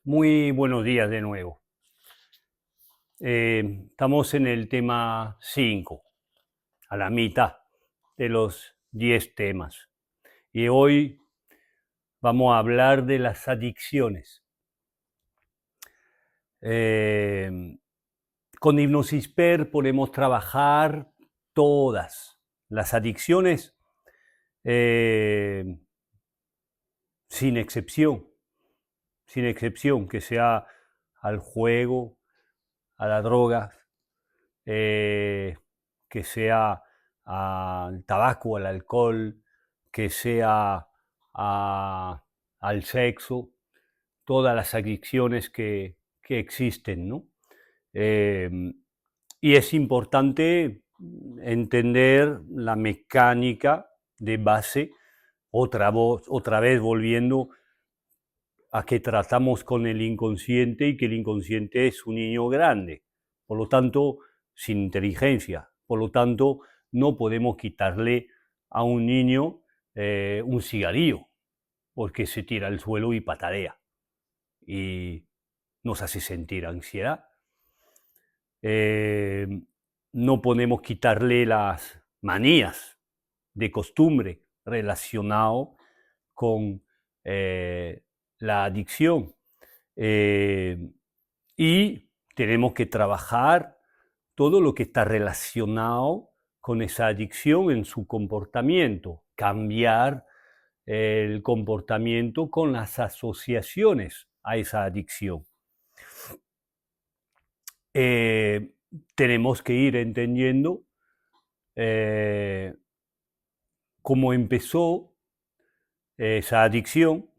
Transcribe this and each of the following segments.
Muy buenos días de nuevo. Estamos en el tema 5, a la mitad de los 10 temas. Y hoy vamos a hablar de las adicciones. Con Hipnosis Per podemos trabajar todas las adicciones sin excepción, que sea al juego, a la droga, que sea al tabaco, al alcohol, que sea al sexo, todas las adicciones que existen, ¿no? Eh, y es importante entender la mecánica de base, otra vez volviendo a que tratamos con el inconsciente y que el inconsciente es un niño grande, por lo tanto, sin inteligencia. Por lo tanto, no podemos quitarle a un niño un cigarrillo, porque se tira al suelo y patarea y nos hace sentir ansiedad. Eh, no podemos quitarle las manías de costumbre relacionado con la adicción. Y tenemos que trabajar todo lo que está relacionado con esa adicción en su comportamiento, cambiar el comportamiento con las asociaciones a esa adicción. Eh, tenemos que ir entendiendo cómo empezó esa adicción,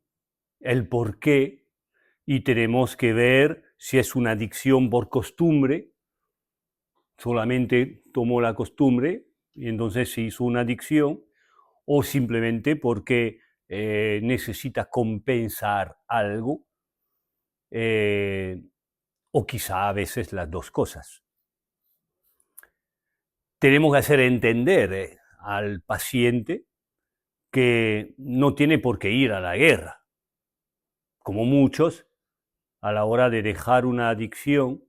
el por qué, y tenemos que ver si es una adicción por costumbre, solamente tomó la costumbre y entonces se hizo una adicción, o simplemente porque necesita compensar algo, eh, o quizá a veces las dos cosas. Tenemos que hacer entender al paciente que no tiene por qué ir a la guerra. Como muchos, a la hora de dejar una adicción,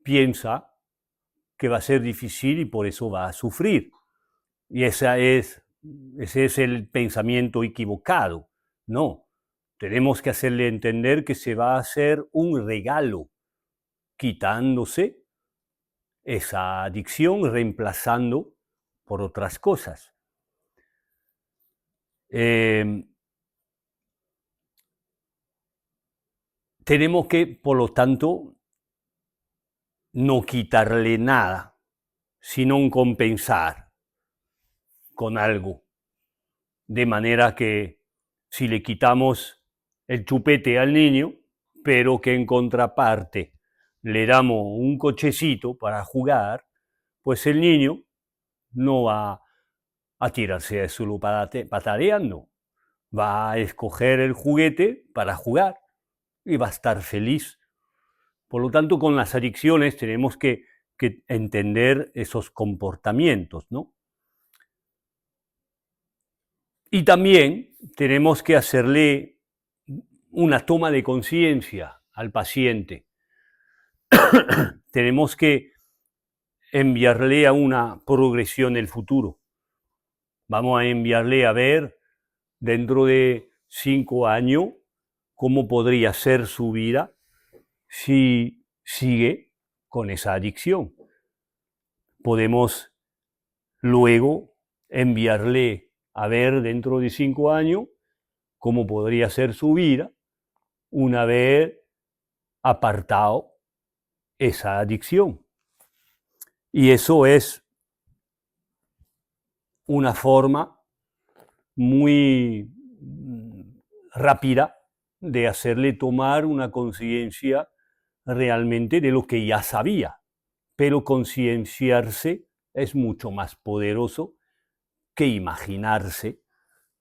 piensa que va a ser difícil y por eso va a sufrir. Y ese es el pensamiento equivocado. No, tenemos que hacerle entender que se va a hacer un regalo, quitándose esa adicción, reemplazando por otras cosas. Tenemos que, por lo tanto, no quitarle nada, sino compensar con algo. De manera que si le quitamos el chupete al niño, pero que en contraparte le damos un cochecito para jugar, pues el niño no va a tirarse de suelo pataleando, va a escoger el juguete para jugar y va a estar feliz. Por lo tanto, con las adicciones tenemos que entender esos comportamientos, ¿no? Y también tenemos que hacerle una toma de conciencia al paciente. Tenemos que enviarle a una progresión del futuro. Vamos a enviarle a ver dentro de 5 años cómo podría ser su vida si sigue con esa adicción. Podemos luego enviarle a ver dentro de 5 años cómo podría ser su vida una vez apartado esa adicción. Y eso es una forma muy rápida de hacerle tomar una conciencia realmente de lo que ya sabía. Pero concienciarse es mucho más poderoso que imaginarse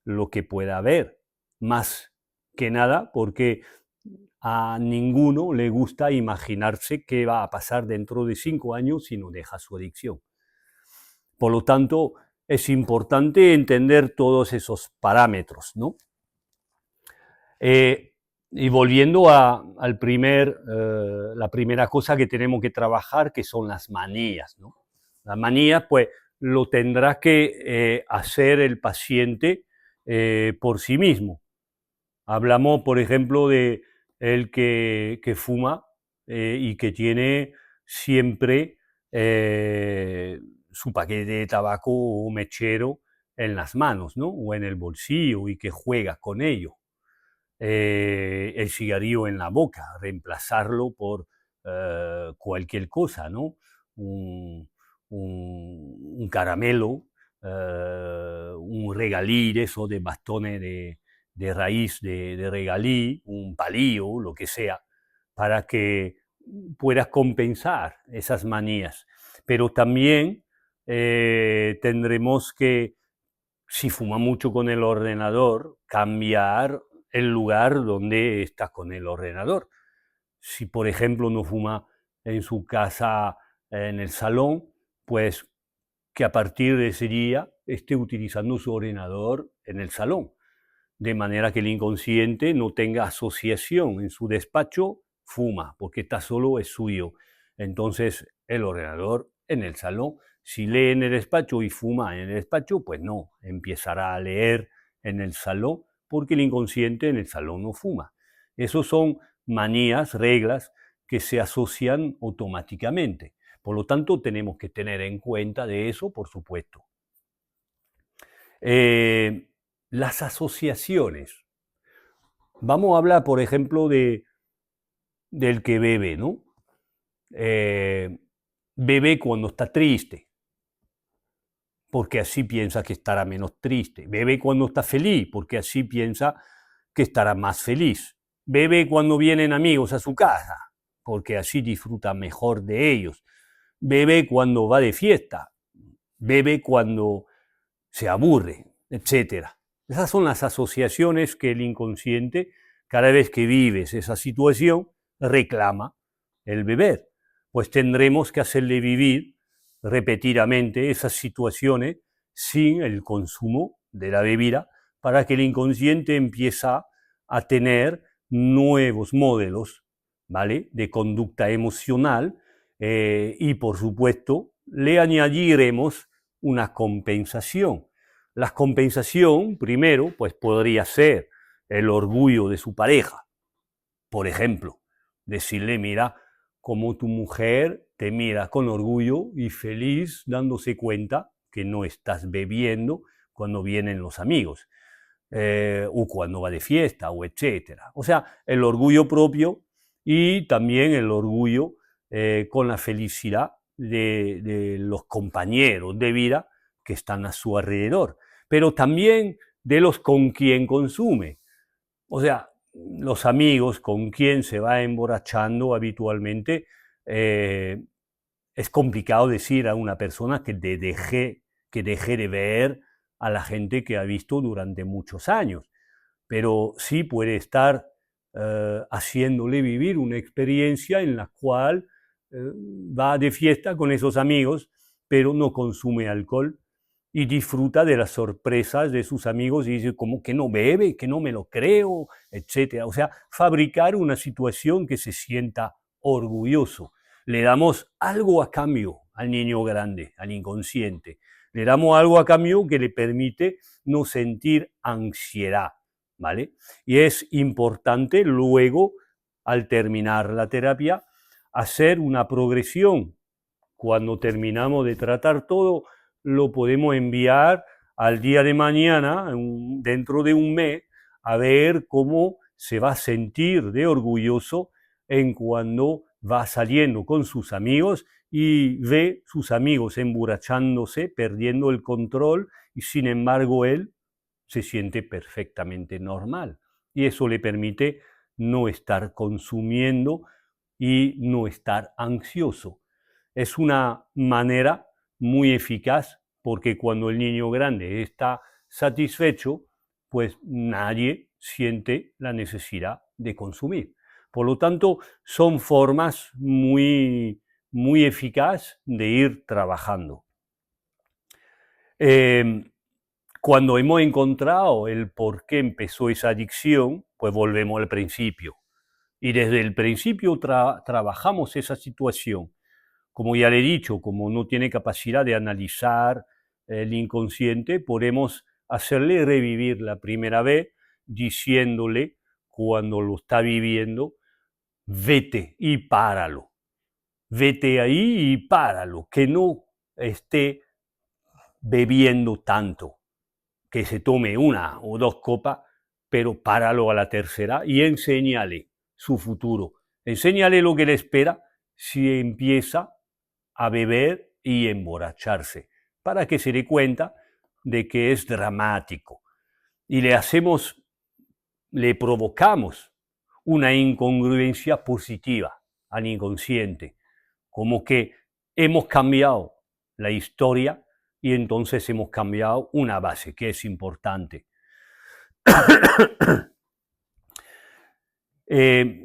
lo que pueda haber. Más que nada porque a ninguno le gusta imaginarse qué va a pasar dentro de 5 años si no deja su adicción. Por lo tanto, es importante entender todos esos parámetros, ¿no? Y volviendo la primera cosa que tenemos que trabajar, que son las manías, ¿no? Las manías, pues, lo tendrá que hacer el paciente por sí mismo. Hablamos, por ejemplo, de el que fuma y que tiene siempre su paquete de tabaco o mechero en las manos, ¿no? O en el bolsillo y que juega con ello. El cigarrillo en la boca, reemplazarlo por cualquier cosa, ¿no? Un, un caramelo, un regalí de eso, de bastones de raíz de regalí, un palillo, lo que sea, para que puedas compensar esas manías. Pero también tendremos que, si fuma mucho con el ordenador, cambiar el lugar donde está con el ordenador. Si, por ejemplo, no fuma en su casa, en el salón, pues que a partir de ese día esté utilizando su ordenador en el salón, de manera que el inconsciente no tenga asociación. En su despacho fuma, porque está solo, es suyo. Entonces, el ordenador en el salón. Si lee en el despacho y fuma en el despacho, pues no, empezará a leer en el salón, porque el inconsciente en el salón no fuma. Esos son manías, reglas que se asocian automáticamente. Por lo tanto, tenemos que tener en cuenta de eso, por supuesto. Las asociaciones. Vamos a hablar, por ejemplo, del que bebe, ¿no? Bebe cuando está triste, porque así piensa que estará menos triste. Bebe cuando está feliz, porque así piensa que estará más feliz. Bebe cuando vienen amigos a su casa, porque así disfruta mejor de ellos. Bebe cuando va de fiesta. Bebe cuando se aburre, etcétera. Esas son las asociaciones que el inconsciente, cada vez que vives esa situación, reclama el beber. Pues tendremos que hacerle vivir repetidamente esas situaciones sin el consumo de la bebida para que el inconsciente empiece a tener nuevos modelos, ¿vale?, de conducta emocional y, por supuesto, le añadiremos una compensación. La compensación, primero, pues podría ser el orgullo de su pareja. Por ejemplo, decirle, mira, como tu mujer te mira con orgullo y feliz dándose cuenta que no estás bebiendo cuando vienen los amigos, o cuando va de fiesta, o etcétera. O sea, el orgullo propio y también el orgullo con la felicidad de los compañeros de vida que están a su alrededor, pero también de los con quien consume. O sea, los amigos con quien se va emborrachando habitualmente, es complicado decir a una persona que deje de ver a la gente que ha visto durante muchos años, pero sí puede estar haciéndole vivir una experiencia en la cual va de fiesta con esos amigos, pero no consume alcohol y disfruta de las sorpresas de sus amigos y dice, como que no bebe, que no me lo creo, etcétera. O sea, fabricar una situación que se sienta orgulloso. Le damos algo a cambio al niño grande, al inconsciente. Le damos algo a cambio que le permite no sentir ansiedad, ¿vale? Y es importante luego, al terminar la terapia, hacer una progresión. Cuando terminamos de tratar todo, lo podemos enviar al día de mañana, dentro de un mes, a ver cómo se va a sentir de orgulloso en cuando va saliendo con sus amigos y ve sus amigos emborrachándose, perdiendo el control, y sin embargo él se siente perfectamente normal. Y eso le permite no estar consumiendo y no estar ansioso. Es una manera muy eficaz porque cuando el niño grande está satisfecho, pues nadie siente la necesidad de consumir. Por lo tanto, son formas muy eficaces de ir trabajando. Cuando hemos encontrado el por qué empezó esa adicción, pues volvemos al principio. Y desde el principio trabajamos esa situación. Como ya le he dicho, como no tiene capacidad de analizar el inconsciente, podemos hacerle revivir la primera vez diciéndole cuando lo está viviendo, vete y páralo. Vete ahí y páralo, que no esté bebiendo tanto, que se tome una o dos copas, pero páralo a la tercera y enséñale su futuro. Enséñale lo que le espera si empieza a beber y emborracharse, para que se dé cuenta de que es dramático. Y le provocamos una incongruencia positiva al inconsciente, como que hemos cambiado la historia y entonces hemos cambiado una base que es importante.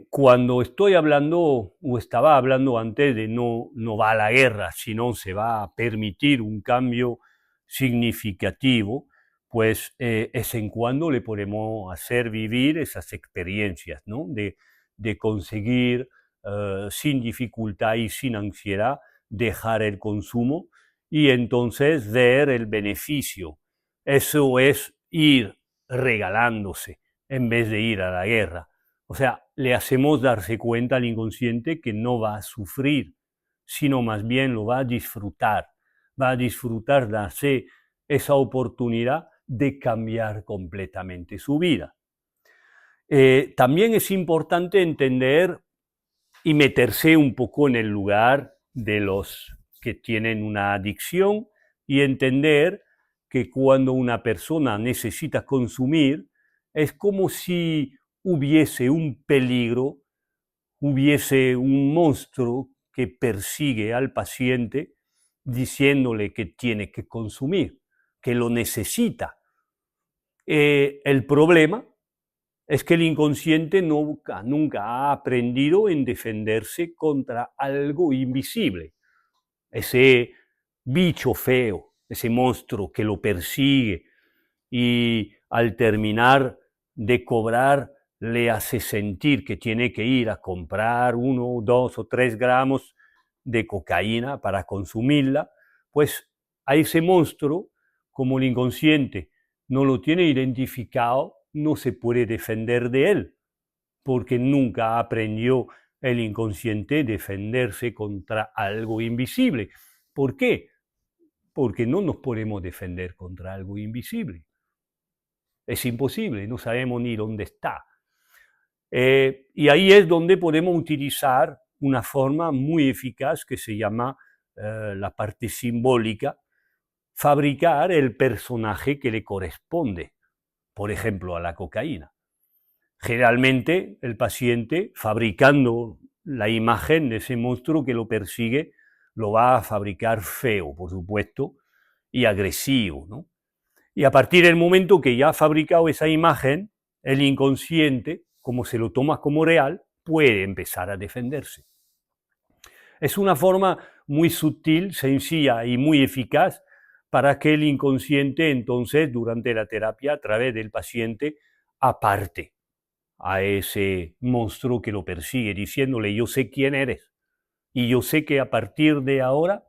Cuando estoy hablando o estaba hablando antes de no va a la guerra, sino se va a permitir un cambio significativo, pues es en cuando le podemos hacer vivir esas experiencias, ¿no? De conseguir sin dificultad y sin ansiedad dejar el consumo y entonces ver el beneficio. Eso es ir regalándose en vez de ir a la guerra. O sea, le hacemos darse cuenta al inconsciente que no va a sufrir, sino más bien lo va a disfrutar darse esa oportunidad de cambiar completamente su vida. También es importante entender y meterse un poco en el lugar de los que tienen una adicción y entender que cuando una persona necesita consumir, es como si hubiese un peligro, hubiese un monstruo que persigue al paciente diciéndole que tiene que consumir, que lo necesita. El problema es que el inconsciente nunca ha aprendido en defenderse contra algo invisible. Ese bicho feo, ese monstruo que lo persigue y al terminar de cobrar le hace sentir que tiene que ir a comprar 1, 2 o 3 gramos de cocaína para consumirla, pues a ese monstruo, como el inconsciente no lo tiene identificado, no se puede defender de él, porque nunca aprendió el inconsciente defenderse contra algo invisible. ¿Por qué? Porque no nos podemos defender contra algo invisible. Es imposible, no sabemos ni dónde está. Y ahí es donde podemos utilizar una forma muy eficaz que se llama la parte simbólica, fabricar el personaje que le corresponde, por ejemplo, a la cocaína. Generalmente el paciente, fabricando la imagen de ese monstruo que lo persigue, lo va a fabricar feo, por supuesto, y agresivo, ¿no? Y a partir del momento que ya ha fabricado esa imagen, el inconsciente, como se lo toma como real, puede empezar a defenderse. Es una forma muy sutil, sencilla y muy eficaz para que el inconsciente entonces durante la terapia a través del paciente aparte a ese monstruo que lo persigue, diciéndole yo sé quién eres y yo sé que a partir de ahora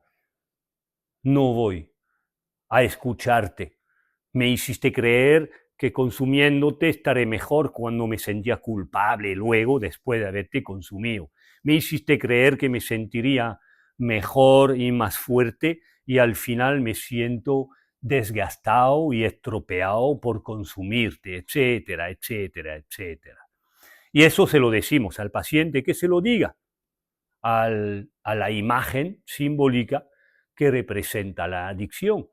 no voy a escucharte. Me hiciste creer que consumiéndote estaré mejor cuando me sentía culpable luego después de haberte consumido. Me hiciste creer que me sentiría mejor y más fuerte y al final me siento desgastado y estropeado por consumirte, etcétera, etcétera, etcétera. Y eso se lo decimos al paciente, que se lo diga a la imagen simbólica que representa la adicción.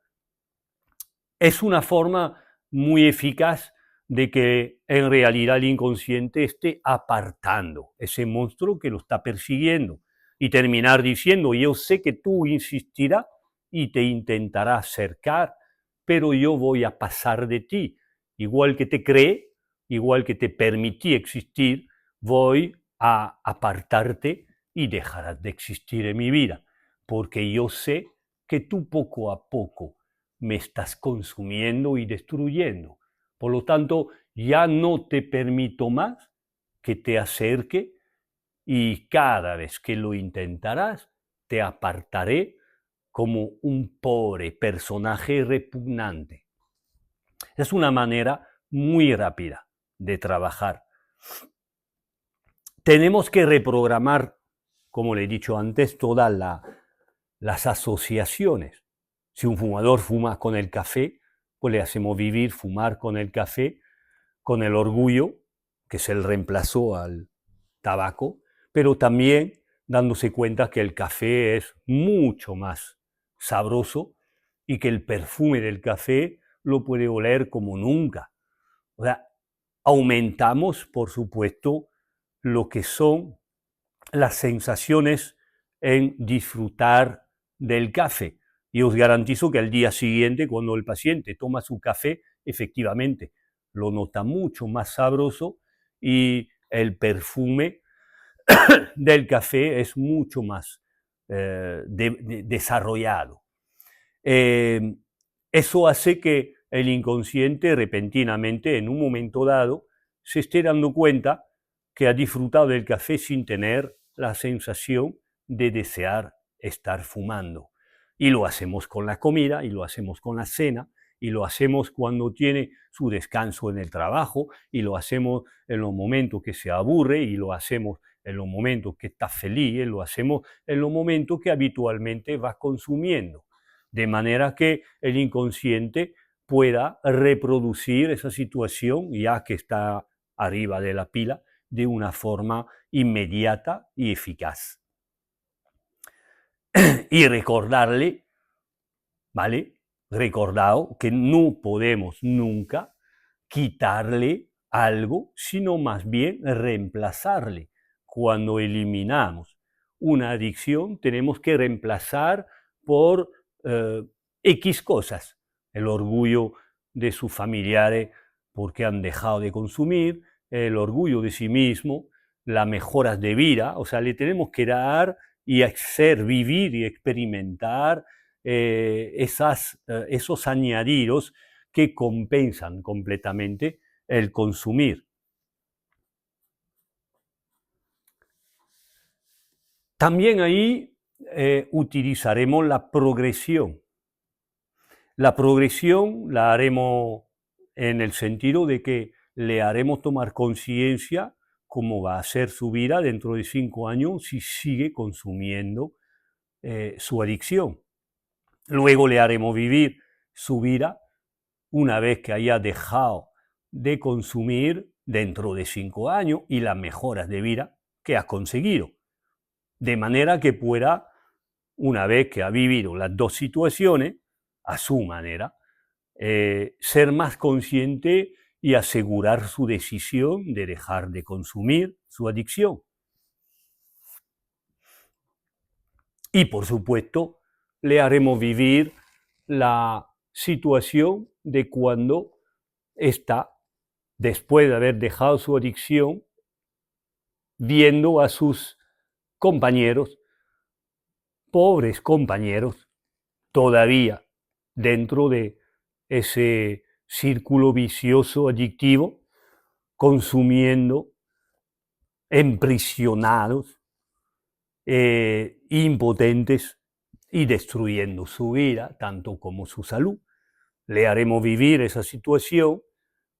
Es una forma muy eficaz de que en realidad el inconsciente esté apartando ese monstruo que lo está persiguiendo y terminar diciendo, yo sé que tú insistirás y te intentarás acercar, pero yo voy a pasar de ti. Igual que te creé, igual que te permití existir, voy a apartarte y dejarás de existir en mi vida, porque yo sé que tú poco a poco me estás consumiendo y destruyendo. Por lo tanto, ya no te permito más que te acerque y cada vez que lo intentarás, te apartaré como un pobre personaje repugnante. Es una manera muy rápida de trabajar. Tenemos que reprogramar, como le he dicho antes, todas las asociaciones. Si un fumador fuma con el café, pues le hacemos vivir fumar con el café, con el orgullo, que es el reemplazo al tabaco, pero también dándose cuenta que el café es mucho más sabroso y que el perfume del café lo puede oler como nunca. O sea, aumentamos, por supuesto, lo que son las sensaciones en disfrutar del café. Y os garantizo que al día siguiente, cuando el paciente toma su café, efectivamente lo nota mucho más sabroso y el perfume del café es mucho más desarrollado. Eso hace que el inconsciente repentinamente, en un momento dado, se esté dando cuenta que ha disfrutado del café sin tener la sensación de desear estar fumando. Y lo hacemos con la comida, y lo hacemos con la cena, y lo hacemos cuando tiene su descanso en el trabajo, y lo hacemos en los momentos que se aburre, y lo hacemos en los momentos que está feliz, y lo hacemos en los momentos que habitualmente va consumiendo. De manera que el inconsciente pueda reproducir esa situación, ya que está arriba de la pila, de una forma inmediata y eficaz. Y recordarle, ¿vale? Recordado que no podemos nunca quitarle algo, sino más bien reemplazarle. Cuando eliminamos una adicción, tenemos que reemplazar por X cosas. El orgullo de sus familiares porque han dejado de consumir, el orgullo de sí mismo, las mejoras de vida, o sea, le tenemos que dar y hacer vivir y experimentar esos añadidos que compensan completamente el consumir. También ahí utilizaremos la progresión. La progresión la haremos en el sentido de que le haremos tomar conciencia cómo va a ser su vida dentro de 5 años si sigue consumiendo su adicción. Luego le haremos vivir su vida una vez que haya dejado de consumir dentro de 5 años y las mejoras de vida que ha conseguido. De manera que pueda, una vez que ha vivido las dos situaciones, a su manera, ser más consciente y asegurar su decisión de dejar de consumir su adicción. Y por supuesto, le haremos vivir la situación de cuando está, después de haber dejado su adicción, viendo a sus compañeros, pobres compañeros, todavía dentro de ese círculo vicioso adictivo, consumiendo, emprisionados, impotentes y destruyendo su vida, tanto como su salud. Le haremos vivir esa situación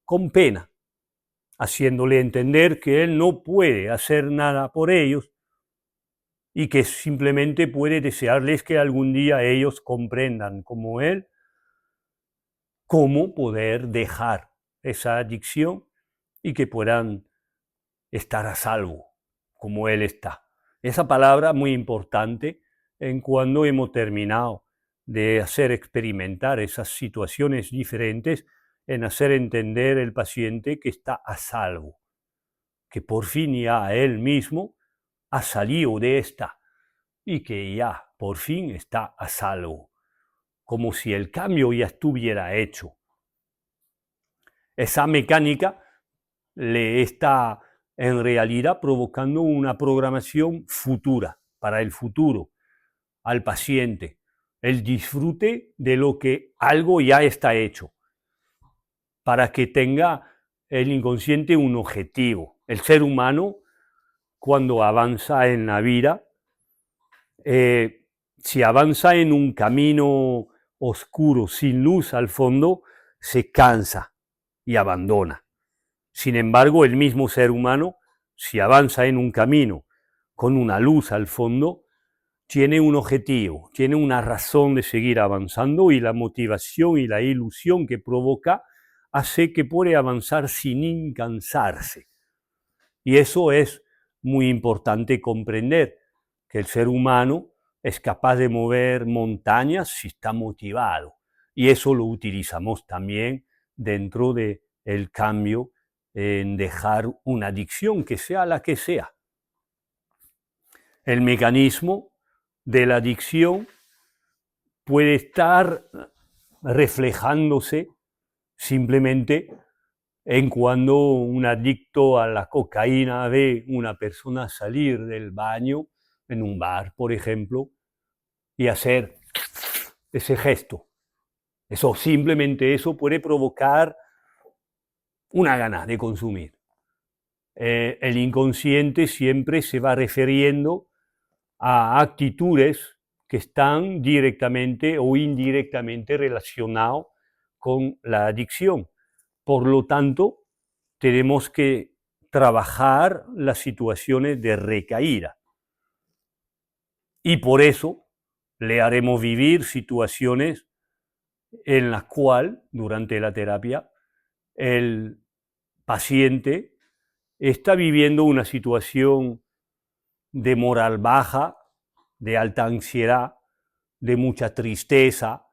con pena, haciéndole entender que él no puede hacer nada por ellos y que simplemente puede desearles que algún día ellos comprendan como él cómo poder dejar esa adicción y que puedan estar a salvo como él está. Esa palabra muy importante en cuando hemos terminado de hacer experimentar esas situaciones diferentes, en hacer entender al paciente que está a salvo, que por fin ya él mismo ha salido de esta y que ya por fin está a salvo, como si el cambio ya estuviera hecho. Esa mecánica le está en realidad provocando una programación futura, para el futuro, al paciente, el disfrute de lo que algo ya está hecho, para que tenga el inconsciente un objetivo. El ser humano, cuando avanza en la vida, si avanza en un camino oscuro, sin luz al fondo, se cansa y abandona. Sin embargo, el mismo ser humano, si avanza en un camino con una luz al fondo, tiene un objetivo, tiene una razón de seguir avanzando, y la motivación y la ilusión que provoca hace que puede avanzar sin cansarse. Y eso es muy importante comprender, que el ser humano es capaz de mover montañas si está motivado. Y eso lo utilizamos también dentro del cambio en dejar una adicción, que sea la que sea. El mecanismo de la adicción puede estar reflejándose simplemente en cuando un adicto a la cocaína ve una persona salir del baño en un bar, por ejemplo, y hacer ese gesto. Eso, simplemente eso puede provocar una gana de consumir. El inconsciente siempre se va refiriendo a actitudes que están directamente o indirectamente relacionadas con la adicción. Por lo tanto, tenemos que trabajar las situaciones de recaída. Y por eso le haremos vivir situaciones en las cuales, durante la terapia, el paciente está viviendo una situación de moral baja, de alta ansiedad, de mucha tristeza,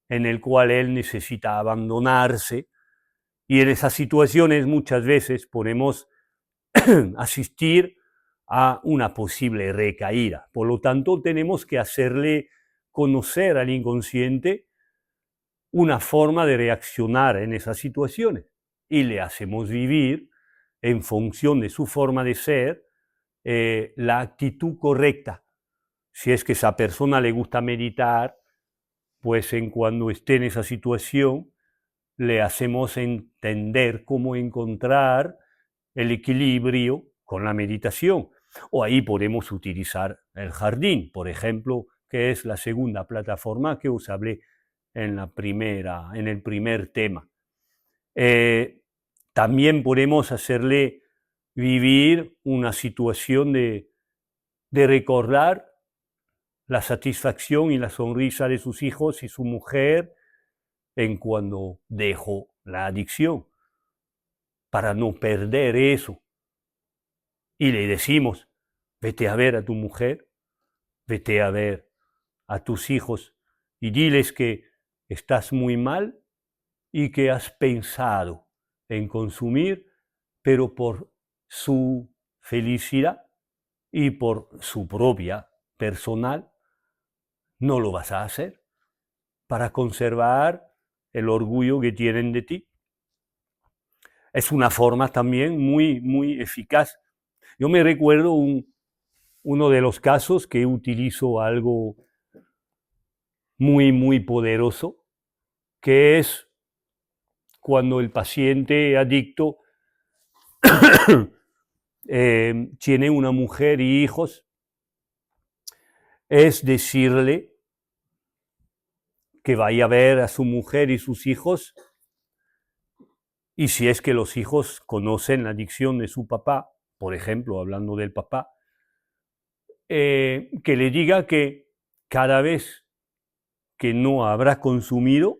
en el cual él necesita abandonarse. Y en esas situaciones muchas veces podemos asistir a una posible recaída. Por lo tanto, tenemos que hacerle conocer al inconsciente una forma de reaccionar en esas situaciones, y le hacemos vivir, en función de su forma de ser, la actitud correcta. Si es que a esa persona le gusta meditar, pues en cuando esté en esa situación, le hacemos entender cómo encontrar el equilibrio con la meditación. O ahí podemos utilizar el jardín, por ejemplo, que es la segunda plataforma que os hablé en el primer tema. También podemos hacerle vivir una situación de recordar la satisfacción y la sonrisa de sus hijos y su mujer en cuando dejó la adicción, para no perder eso. Y le decimos, vete a ver a tu mujer, vete a ver a tus hijos y diles que estás muy mal y que has pensado en consumir, pero por su felicidad y por su propia personal no lo vas a hacer, para conservar el orgullo que tienen de ti. Es una forma también muy, muy eficaz. Yo me recuerdo uno de los casos que utilizo algo muy, muy poderoso, que es cuando el paciente adicto tiene una mujer y hijos, es decirle que vaya a ver a su mujer y sus hijos, y si es que los hijos conocen la adicción de su papá, por ejemplo, hablando del papá, que le diga que cada vez que no habrá consumido,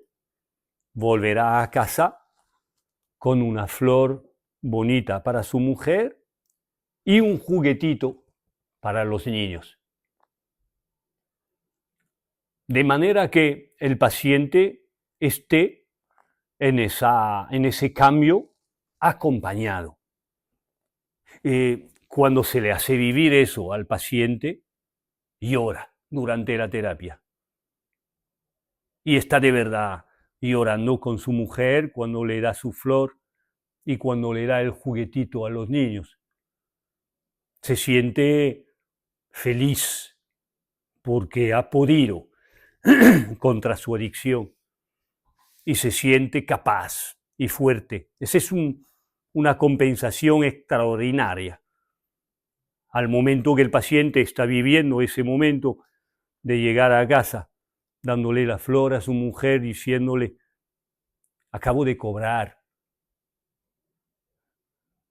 volverá a casa con una flor bonita para su mujer y un juguetito para los niños. De manera que el paciente esté en ese cambio acompañado. Cuando se le hace vivir eso al paciente, llora durante la terapia. Y está de verdad llorando con su mujer cuando le da su flor y cuando le da el juguetito a los niños. Se siente feliz porque ha podido contra su adicción y se siente capaz y fuerte. Esa es una compensación extraordinaria. Al momento que el paciente está viviendo ese momento de llegar a casa, dándole la flor a su mujer, diciéndole, acabo de cobrar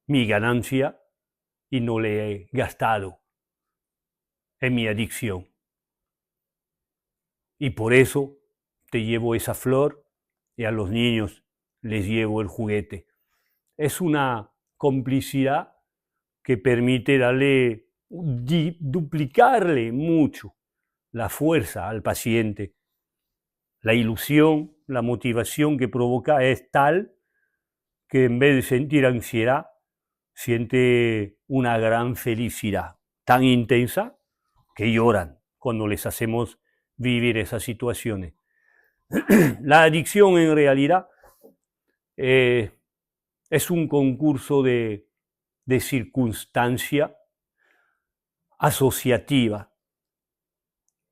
mi ganancia y no le he gastado en mi adicción. Y por eso te llevo esa flor y a los niños les llevo el juguete. Es una complicidad que permite darle, duplicarle mucho la fuerza al paciente. La ilusión, la motivación que provoca es tal que en vez de sentir ansiedad, siente una gran felicidad, tan intensa que lloran cuando les hacemos vivir esas situaciones. La adicción en realidad es un concurso de circunstancia asociativa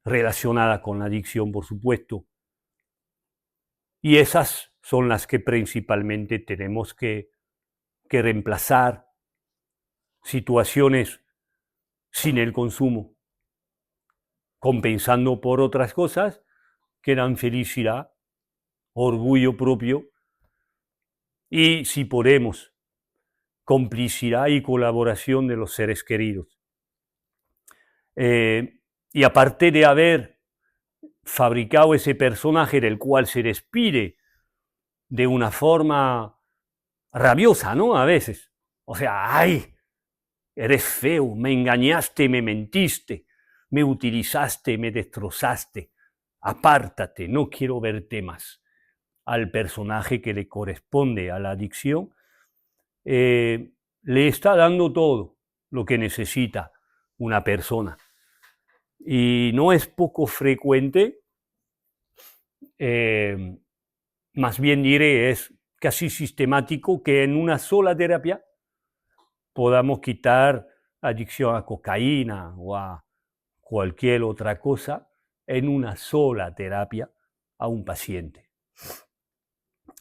relacionada con la adicción, por supuesto. Y esas son las que principalmente tenemos que reemplazar, situaciones sin el consumo, compensando por otras cosas que dan felicidad, orgullo propio y, si podemos, complicidad y colaboración de los seres queridos. Y aparte de haber fabricado ese personaje del cual se despide de una forma rabiosa, ¿no? A veces. O sea, ¡ay! Eres feo, me engañaste, me mentiste, me utilizaste, me destrozaste. Apártate, no quiero verte más. Al personaje que le corresponde a la adicción, le está dando todo lo que necesita una persona. Y no es poco frecuente, más bien diré, es casi sistemático que en una sola terapia podamos quitar adicción a cocaína o a cualquier otra cosa en una sola terapia a un paciente.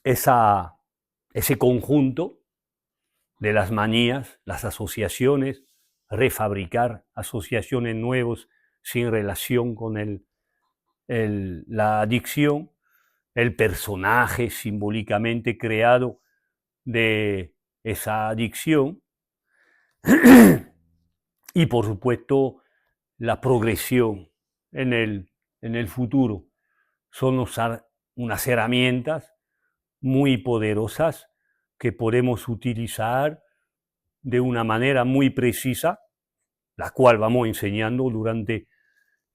Ese conjunto de las manías, las asociaciones, refabricar asociaciones nuevas sin relación con la adicción, el personaje simbólicamente creado de esa adicción y por supuesto la progresión en el futuro. Son unas herramientas muy poderosas que podemos utilizar de una manera muy precisa, la cual vamos enseñando durante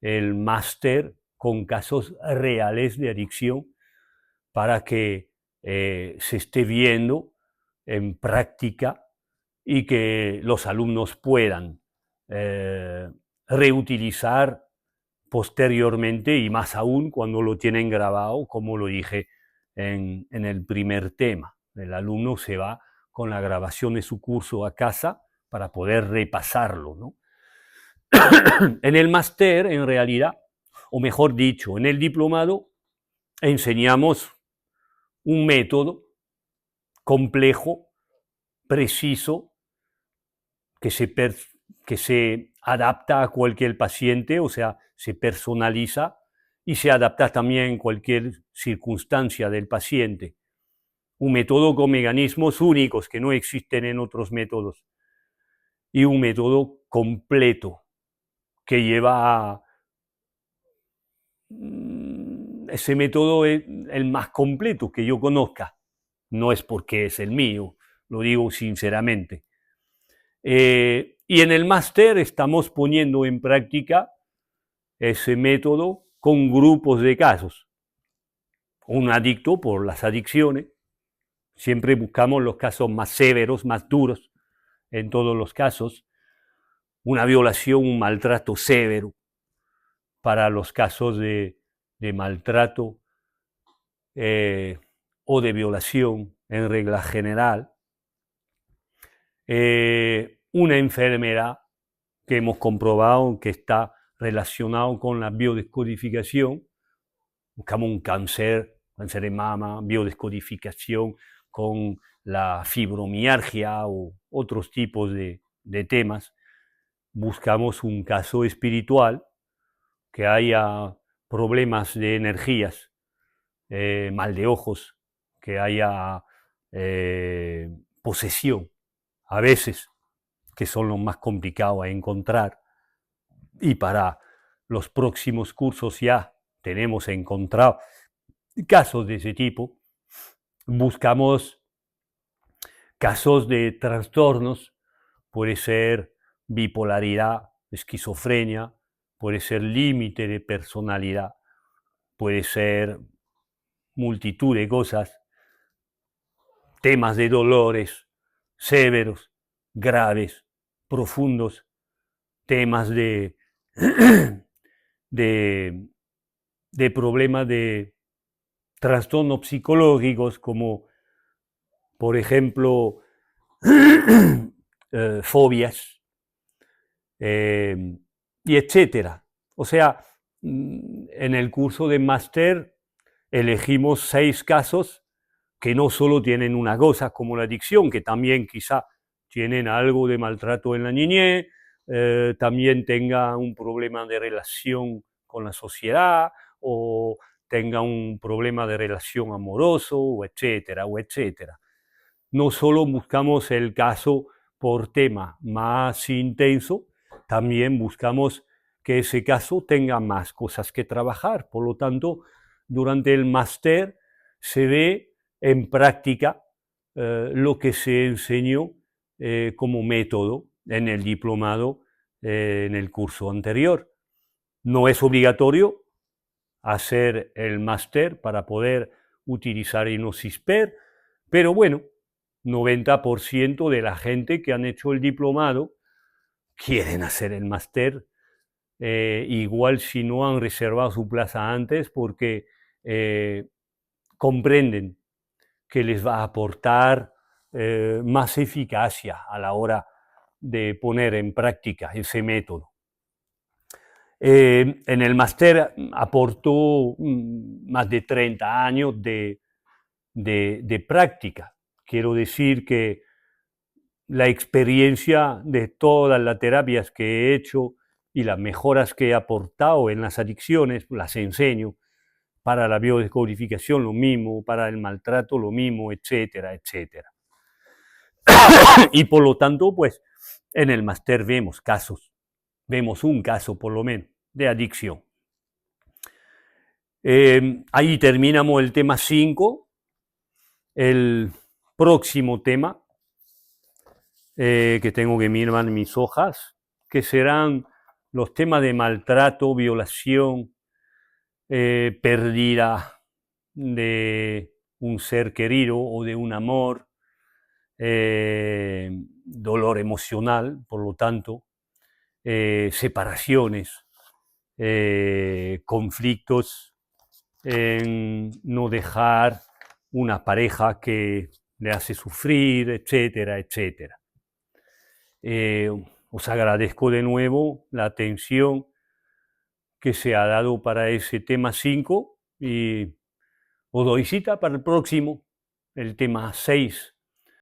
el máster con casos reales de adicción para que se esté viendo en práctica y que los alumnos puedan reutilizar posteriormente y más aún cuando lo tienen grabado, como lo dije en el primer tema. El alumno se va con la grabación de su curso a casa para poder repasarlo, ¿no? En el máster, en realidad, o mejor dicho, en el diplomado, enseñamos un método complejo, preciso, que se adapta a cualquier paciente, o sea, se personaliza y se adapta también en cualquier circunstancia del paciente. Un método con mecanismos únicos que no existen en otros métodos y un método completo que lleva a ese método es el más completo que yo conozca. No es porque es el mío, lo digo sinceramente. Y en el máster estamos poniendo en práctica ese método con grupos de casos. Un adicto por las adicciones. Siempre buscamos los casos más severos, más duros, en todos los casos. Una violación, un maltrato severo para los casos de maltrato o de violación en regla general. Una enfermedad que hemos comprobado que está relacionado con la biodescodificación, buscamos un cáncer de mama, biodescodificación con la fibromialgia o otros tipos de temas. Buscamos un caso espiritual, que haya problemas de energías, mal de ojos, que haya posesión, a veces, que son los más complicados a encontrar. Y para los próximos cursos ya tenemos encontrado casos de ese tipo. Buscamos casos de trastornos, puede ser bipolaridad, esquizofrenia, puede ser límite de personalidad, puede ser multitud de cosas, temas de dolores severos, graves, profundos, temas de, de problemas de trastornos psicológicos como, por ejemplo, fobias, y etcétera. O sea, en el curso de máster elegimos 6 casos que no solo tienen una cosa como la adicción, que también quizá tienen algo de maltrato en la niñez, también tenga un problema de relación con la sociedad o tenga un problema de relación amoroso, o etcétera, o etcétera. No solo buscamos el caso por tema más intenso, también buscamos que ese caso tenga más cosas que trabajar. Por lo tanto, durante el máster se ve en práctica lo que se enseñó como método en el diplomado en el curso anterior. No es obligatorio hacer el máster para poder utilizar InnoSysPer, pero bueno, 90% de la gente que han hecho el diplomado quieren hacer el máster, igual si no han reservado su plaza antes, porque comprenden que les va a aportar más eficacia a la hora de poner en práctica ese método. En el máster aportó más de 30 años de práctica. Quiero decir que la experiencia de todas las terapias que he hecho y las mejoras que he aportado en las adicciones, las enseño. Para la biodescodificación lo mismo, para el maltrato lo mismo, etcétera, etcétera. Y por lo tanto, pues en el máster vemos casos, vemos un caso por lo menos de adicción. Ahí terminamos el tema 5. El próximo tema que tengo que mirar en mis hojas, que serán los temas de maltrato, violación, pérdida de un ser querido o de un amor, dolor emocional, por lo tanto, separaciones, conflictos en no dejar una pareja que le hace sufrir, etcétera, etcétera. Os agradezco de nuevo la atención que se ha dado para ese tema 5 y os doy cita para el próximo, el tema 6.